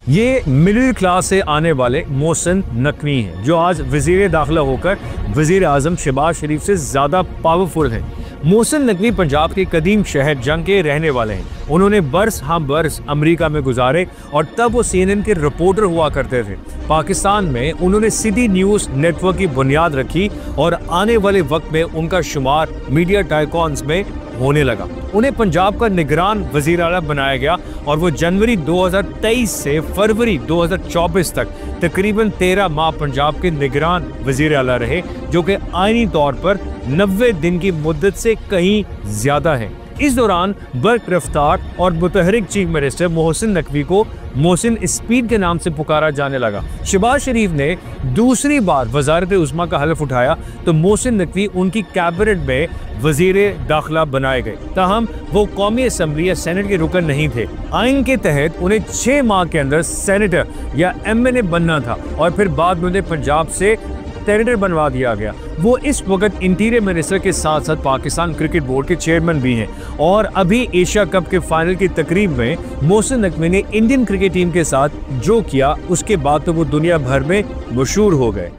ये middle class से आने वाले मोहसिन नकवी हैं, जो आज वजीर दाखिला होकर वजीर आजम शहबाज शरीफ से ज़्यादा पावरफुल हैं। मोहसिन नकवी पंजाब के कदीम शहर जंग के रहने वाले हैं। उन्होंने बरस बरस अमेरिका में गुजारे और तब वो CNN के रिपोर्टर हुआ करते थे। पाकिस्तान में उन्होंने सिटी न्यूज़ नेटवर्क की बुनियाद रखी और आने वाले वक्त में उनका शुमार मीडिया टाइकॉन्स में होने लगा। उन्हें पंजाब का निगरान वजीर आला बनाया गया और वो जनवरी 2023 से फरवरी 2024 तक तकरीबन 13 माह पंजाब के निगरान वजीर आला रहे, जो कि आईनी तौर पर 90 दिन की मुद्दत से कहीं ज्यादा है। इस दौरान बर्क रफ्तार और मुतहरिक चीफ मिनिस्टर मोहसिन नकवी को मोहसिन स्पीड के नाम से पुकारा जाने लगा। शहबाज शरीफ ने दूसरी बार वजारत उज़्मा का हलफ उठाया तो मोहसिन नकवी उनकी कैबिनेट में वजीर दाखिला बनाए गए। ताहम वो कौमी असम्बली या सेनेट के रुकन नहीं थे। आइन के तहत उन्हें 6 माह के अंदर सेनेटर या MNA बनना था और फिर बाद में उन्हें पंजाब से सेनेटर बनवा दिया गया। वो इस वक्त इंटीरियर मिनिस्टर के साथ साथ पाकिस्तान क्रिकेट बोर्ड के चेयरमैन भी हैं और अभी एशिया कप के फाइनल की तकरीब में मोहसिन नकवी ने इंडियन क्रिकेट टीम के साथ जो किया उसके बाद तो वो दुनिया भर में मशहूर हो गए।